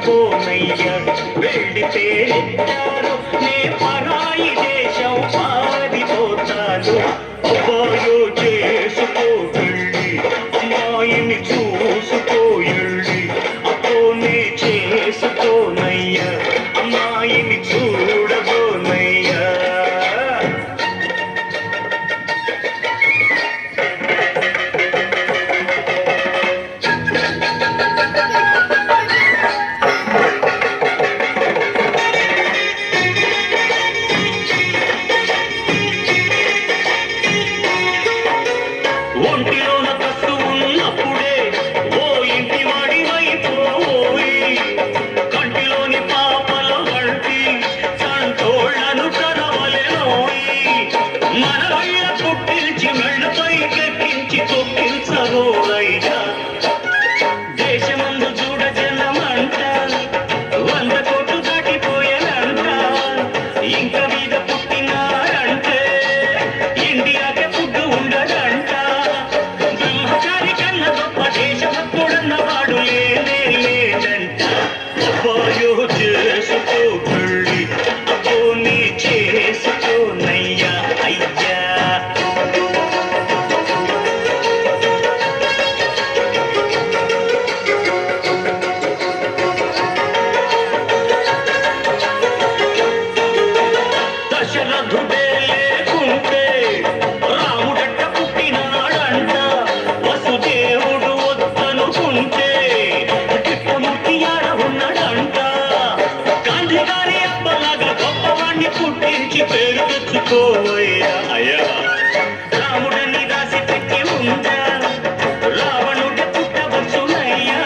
చూడబోనయ్యా వెళ్ళితే నే పరాయి దేశం పారిపోతాను అబ్బాయో చేసుకో వెళ్ళి అమ్మాయిని చూసుకో వెళ్ళి అతోనే చేసుకోనయ్యా అమ్మాయిని చూడబోనయ్యా ఒంటిలోన కస్తు ఉన్నప్పుడే ఓ ఇంటి వాడి వైపోయి కంటిలోని పాపల వంటి సంతోళ్లను కరవలెనోయి మన వల్ల పుట్టించి మెళ్ళపై కెక్కించి తొక్కించరోయ్యా దేశమందు చూడ జనమంట 100 కోట్లు దాటిపోయేనంట ఇంక మీద పుట్టినారంటే ఇండియాకే ఫుడ్ ఉండదంట బ్రహ్మచారి కన్న గొప్ప దేశభక్తుడన్నవాడు లేనే లేదంట అబ్బాయో చేసుకో పెళ్ళి అబ్బో నీ చేసుకోనయ్యా అయ్యా దశరథుడే లేకుంటే రాముడట్ట పుట్టినాడంట వసుదేవుడు వద్దనుకుంటే కృష్ణమూర్తి ఆడ ఉన్నాడంట గాంధీ గారి అబ్బలాగా గొప్పవాణ్ణి పుట్టించి పేరు తెచ్చుకోవయ్యా అయ్యా రాముడని రాసి పెట్టి ఉందా రావణుడి పుట్టవచ్చునయ్యా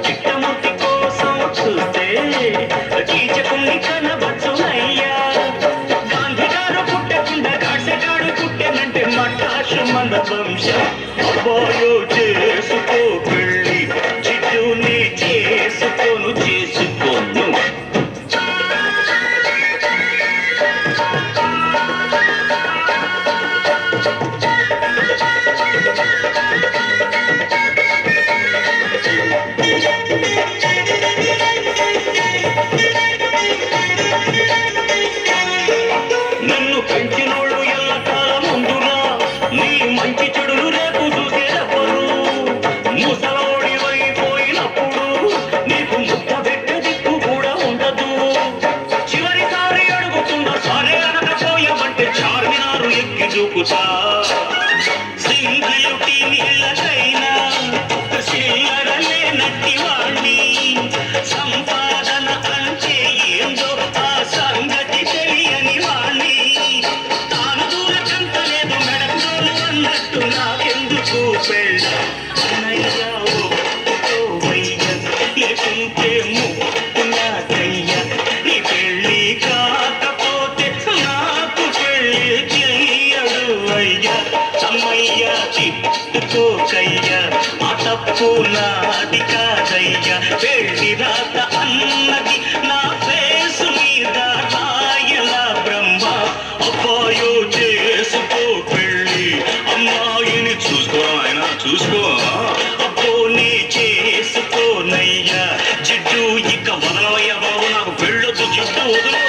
చిట్టమూర్తి కోసం చూస్తే కీచకుణ్ణి కనవచ్చునయ్యా గాంధీ గారు పుట్టకుండా గాడ్సెగాడు పుట్టెనంటే మటాషు మన వంశం అబ్బాయో చేసుకో పెళ్ళి చిట్టుని చేసుకోను నన్ను పెంచినోళ్ళు ఎల్లకాలం ముందురా నీ మంచి చెడులు రేపు చూసేటప్పుడు ముసలోడి అయిపోయినప్పుడు నీకు ముద్ద పెట్టే దిక్కు కూడా ఉండదు చివరిసారి అడుగుతున్న సరే అనకపోయామంటే చార్మినారు ఎక్కి చూపుతా సింగిలుటి నీళ్ళకైనా చిల్లరలే నట్టి వాణ్ణి సంపాదన అంటే ఏందో ఆ సంగతి తెలియని వాణ్ణి తాను దూరకంతలేదు మెడకోలు అన్నట్టు నాకెందుకు పెళ్ళ అన్నయ్యా ఒప్పుకోవయ్యా లేకుంటే ముక్కున్నాకయ్యా నీ పెళ్ళి కాకపోతే నాకు పెళ్ళి చెయ్యడు అయ్యా అమ్మయ్యా చిట్టుకోకయ్యా ఆ తప్పు నాది కాదయ్యా పెళ్ళి రాత అన్నది నా ఫేసు మీద రాయలా బ్రహ్మ అబ్బాయో చేసుకో పెళ్ళి అమ్మాయిని చూసుకో ఆయన చూసుకో అబ్బో నీ చేసుకోనయ్యా జిడ్డు ఇక వదలవయ్యా బాబు నాకు పెళ్ళొద్దు జిడ్డు వదులు